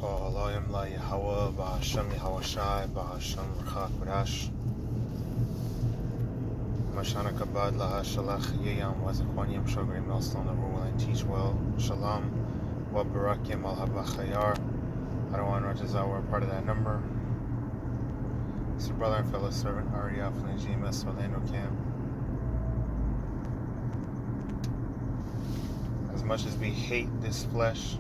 HALALYAM YAHAWAH BAHASHAM YAHAWASHI BAHASHAM QADASH MASHANAKABAD LAHASHALACH YAYAM WAZAKWANYAM SHOGRI Millstone, the rule and teach well. Shalom WABARAKYAM ALHABACHAYAR. HADAWAH and RAWCHAA were a part of that number. It's your brother and fellow servant Ariel from the GMS Orlando camp. As much as we hate this flesh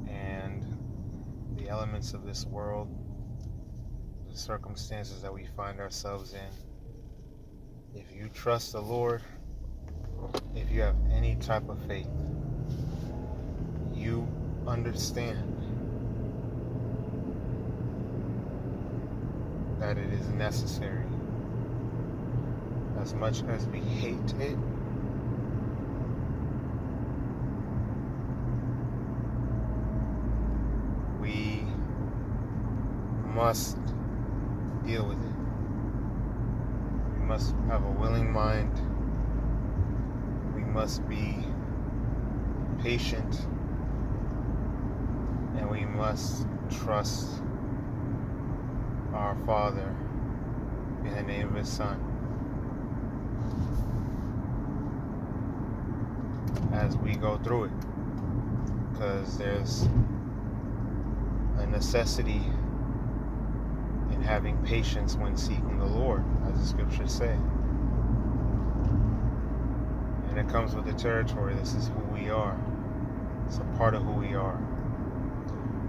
and the elements of this world, the circumstances that we find ourselves in, if you trust the Lord, if you have any type of faith, you understand that it is necessary. As much as we hate it, we must deal with it. We must have a willing mind. We must be patient, and we must trust our Father in the name of His Son as we go through it, because there's a necessity in having patience when seeking the Lord, as the scriptures say. And it comes with the territory. This is who we are. It's a part of who we are.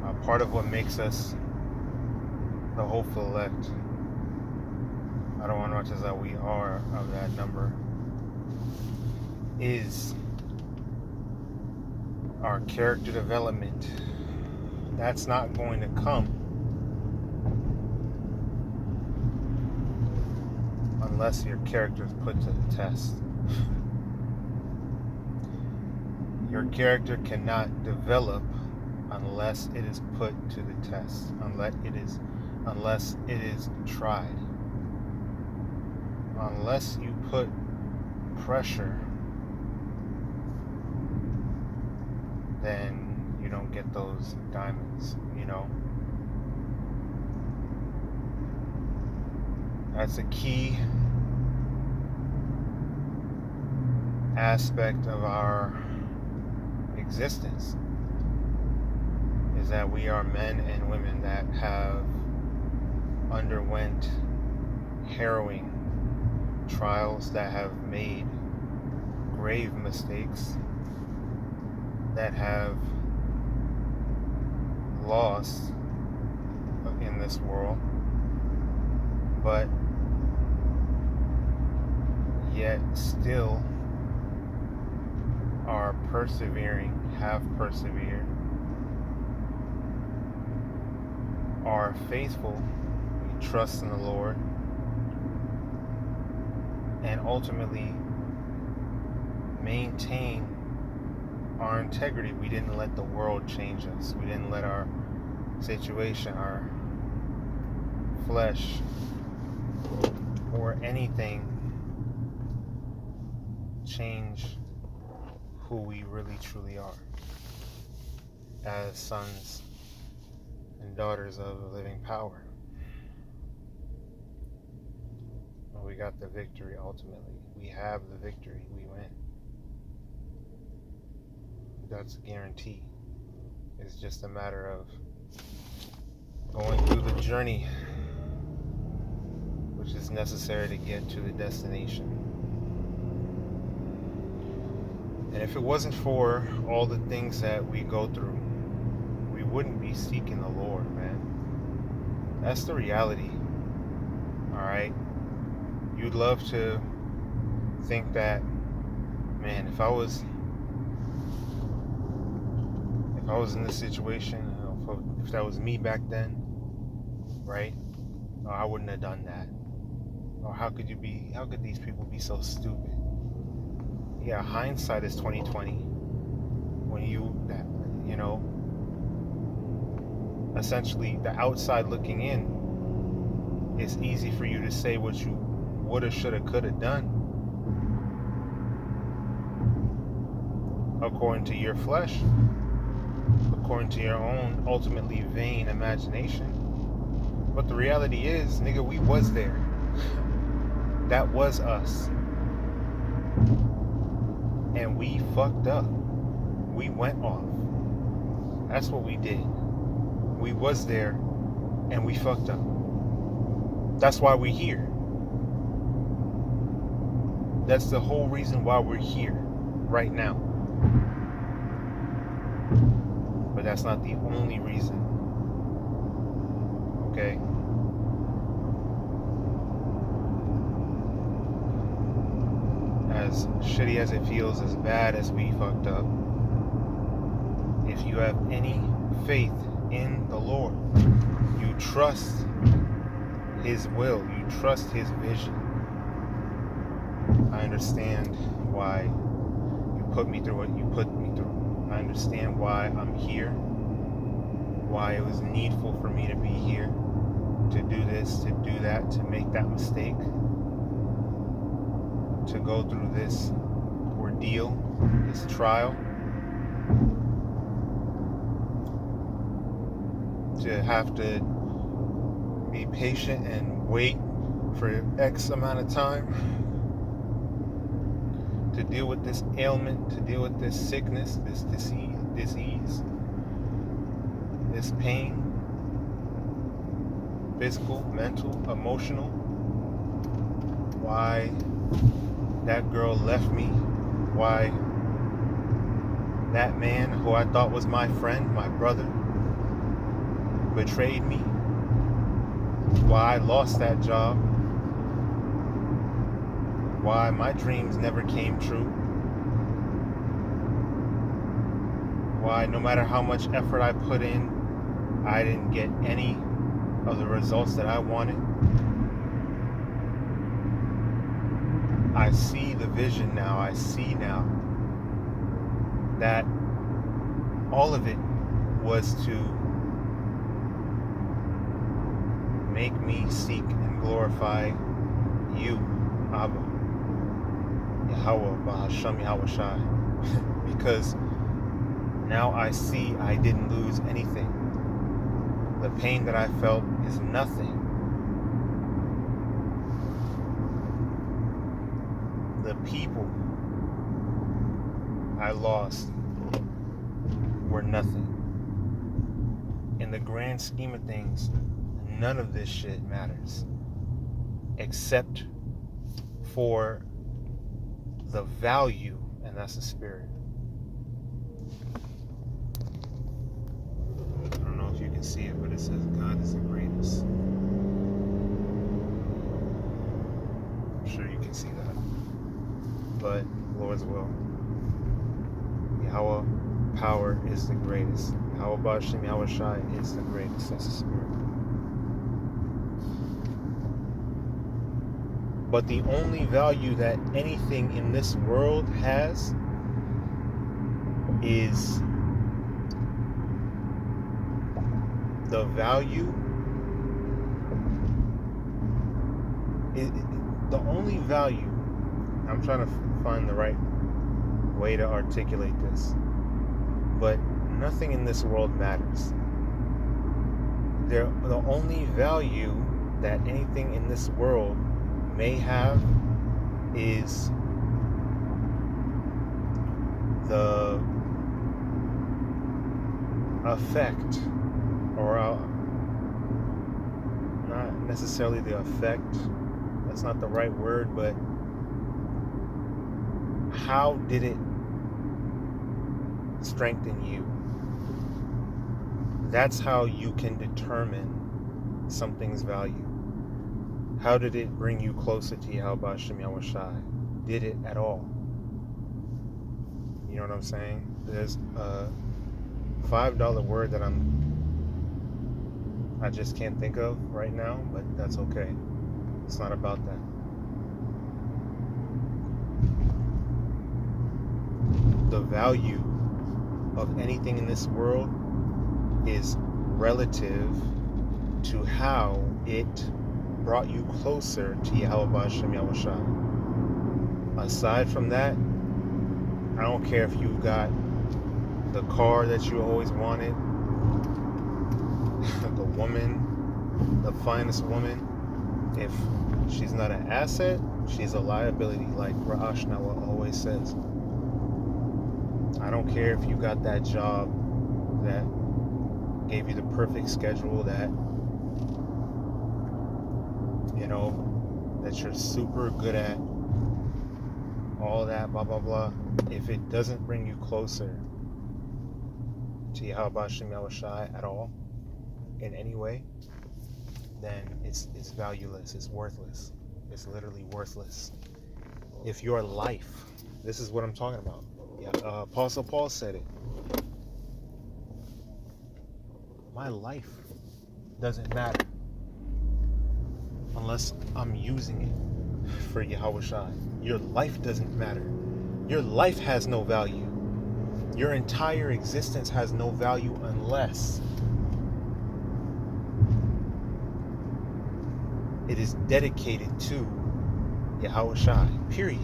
A part of what makes us the hopeful elect. I don't want to watch as that we are of that number is our character development. That's not going to come unless your character is put to the test. Your character cannot develop unless it is put to the test, unless it is tried. Unless you put pressure, then you don't get those diamonds, That's a key aspect of our existence, is that we are men and women that have underwent harrowing trials, that have made grave mistakes, that have lost in this world, but yet still are persevering, have persevered, are faithful, we trust in the Lord, and ultimately maintain our integrity. We didn't let the world change us. We didn't let our situation, our flesh, or anything change who we really truly are as sons and daughters of the living power. Well, we got the victory ultimately. We have the victory. We win. That's a guarantee. It's just a matter of going through the journey which is necessary to get to the destination. And if it wasn't for all the things that we go through, we wouldn't be seeking the Lord, man. That's the reality. Alright? You'd love to think that, man, if I was in this situation, if that was me back then, right? Oh, I wouldn't have done that. Or how could these people be so stupid? Yeah, hindsight is 20/20. When essentially the outside looking in, it's easy for you to say what you woulda, shoulda, coulda done. according to your flesh, according to your own ultimately vain imagination. But the reality is, nigga, we was there. That was us. And we fucked up. We went off. That's what we did. We was there and we fucked up. That's why we're here. That's the whole reason why we're here right now. But that's not the only reason. Okay? As shitty as it feels, as bad as we fucked up, if you have any faith in the Lord, you trust His will, you trust His vision. I understand why you put me through what you put me through. I understand why I'm here, why it was needful for me to be here, to do this, to do that, to make that mistake, to go through this ordeal, this trial, to have to be patient and wait for X amount of time, to deal with this ailment, to deal with this sickness, this disease, this pain, physical, mental, emotional. Why that girl left me, why that man who I thought was my friend, my brother, betrayed me, why I lost that job, why my dreams never came true, why no matter how much effort I put in, I didn't get any of the results that I wanted. I see the vision now. I see now that all of it was to make me seek and glorify you, Abba, YAHAWAH, BAHASHAM, YAHAWASHI. Because now I see I didn't lose anything. The pain that I felt is nothing. The people I lost were nothing. In the grand scheme of things, none of this shit matters. Except for the value, and that's the spirit. I don't know if you can see it, but it says God is the greatest. I'm sure you can see that. But Lord's will. Yahweh power is the greatest. Yahweh BAHASHAM, YAHAWASHI is the greatest. That's the spirit. But the only value that anything in this world has is the value. The only value, I'm trying to find the right way to articulate this, but nothing in this world matters. The only value that anything in this world may have is the effect, or not necessarily the effect, that's not the right word, but how did it strengthen you? That's how you can determine something's value. How did it bring you closer to Yahweh BAHASHAM, YAHAWASHI? Did it at all? You know what I'm saying? There's a $5 word that I just can't think of right now, but that's okay. It's not about that. The value of anything in this world is relative to how it brought you closer to Yahweh BAHASHAM, YAHAWASHI. Aside from that, I don't care if you got the car that you always wanted, the woman, the finest woman. If she's not an asset, she's a liability, like RAWCHAA always says. I don't care if you got that job that gave you the perfect schedule, that that you're super good at, all that blah blah blah. If it doesn't bring you closer to YAHAWASHI at all in any way, then it's valueless, it's worthless. It's literally worthless. If your life, this is what I'm talking about. Apostle Paul said it. My life doesn't matter unless I'm using it for YAHAWASHI. Your life doesn't matter. Your life has no value. Your entire existence has no value unless it is dedicated to YAHAWASHI, period.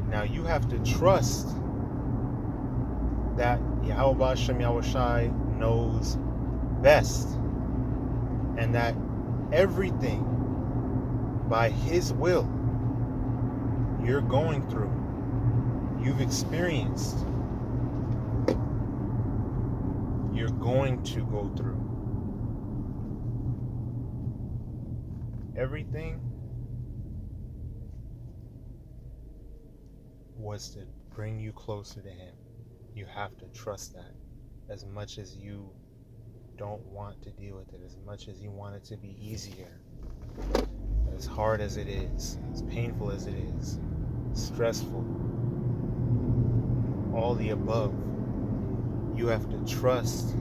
Now you have to trust that YAHAWASHI knows best, and that everything by His will you're going through, you've experienced, you're going to go through. Everything was to bring you closer to Him. You have to trust that. As much as you don't want to deal with it, as much as you want it to be easier, as hard as it is, as painful as it is, stressful, all the above, you have to trust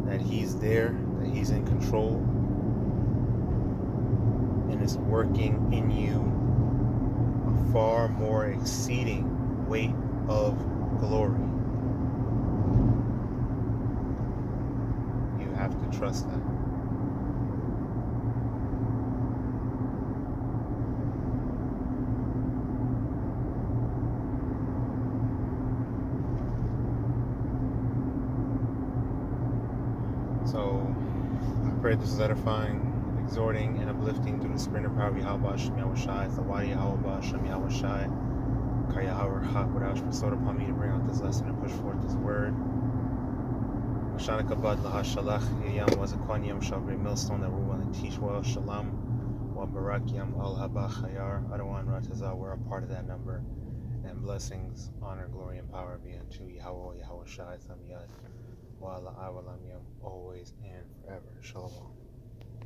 that He's there, that He's in control, and is working in you a far more exceeding weight of glory. You have to trust that. So, I pray this is edifying, exhorting, and uplifting through the spirit and power of YAHAWASHI. It's the YAHAWAH, QADASH bestowed upon me to bring out this lesson and push forth His word. Mashana kabad lahashalach yam was a kwanyam shall great millstone that we're willing to teach well. Shalom wa barakyam al habachayar. Adawan Ratazah, we're a part of that number. And blessings, honor, glory, and power be unto Yahawah, YAHAWASHI, Thamiyat, wa la'awalam yam, always and forever. Shalom.